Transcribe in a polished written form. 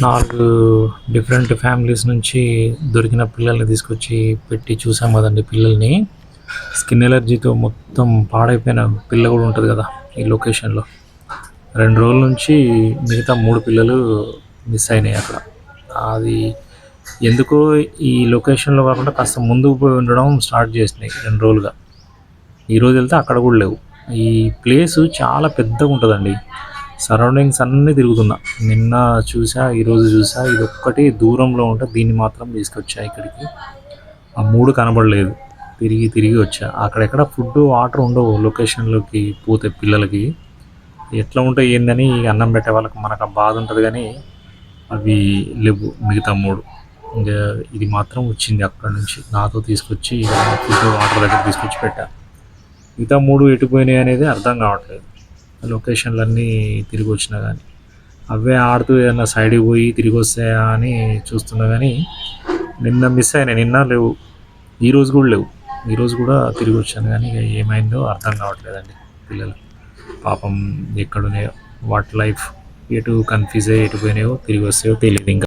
4 different families నుంచి దొరికిన పిల్లల్ని తీసుకొచ్చి పెట్టి చూసాం కదండి పిల్లల్ని. స్కిన్ ఎలర్జీతో మొత్తం పాడైపోయిన పిల్ల కూడా ఉంటుంది కదా ఈ లొకేషన్లో. 2 రోజుల నుంచి మిగతా 3 పిల్లలు మిస్ అయినాయి అక్కడ. అది ఎందుకో ఈ లొకేషన్లో కాకుండా కాస్త ముందుకు పోయి ఉండడం స్టార్ట్ చేసినాయి 2 రోజులుగా. ఈరోజు వెళ్తే అక్కడ కూడా లేవు. ఈ ప్లేసు చాలా పెద్దగా ఉంటుందండి. సరౌండింగ్స్ అన్నీ తిరుగుతున్నా. నిన్న చూసా, ఈరోజు చూసా. ఇదొక్కటి దూరంలో ఉంటే దీన్ని మాత్రం తీసుకొచ్చా ఇక్కడికి. ఆ 3 కనబడలేదు. తిరిగి తిరిగి వచ్చా. అక్కడెక్కడ ఫుడ్ వాటర్ ఉండవు లొకేషన్లోకి పోతే పిల్లలకి. ఎట్లా ఉంటాయి ఏందని అన్నం పెట్టే వాళ్ళకి మనకు ఆ బాధ ఉంటుంది, కానీ అవి లేవు మిగతా 3. ఇంకా ఇది మాత్రం వచ్చింది అక్కడ నుంచి నాతో తీసుకొచ్చి ఫుడ్ వాటర్ దగ్గర తీసుకొచ్చి పెట్టా. మిగతా 3 ఎటుపోయినాయి అనేది అర్థం కావట్లేదు. లొకేషన్లన్నీ తిరిగి వచ్చినా కానీ అవే ఆడుతూ ఏదైనా సైడ్కి పోయి తిరిగి వస్తాయా అని చూస్తున్నా, కానీ నిన్న మిస్ అయినాయి. నిన్న లేవు, ఈరోజు కూడా లేవు. ఈరోజు కూడా తిరిగి వచ్చాను కానీ ఇక ఏమైందో అర్థం కావట్లేదండి. పిల్లలు పాపం ఎక్కడున్నాయో, వాట్ లైఫ్, ఎటు కన్ఫ్యూజ్ అయ్యి ఎటు పోయినాయో తిరిగి వస్తాయో తెలియదు ఇంకా.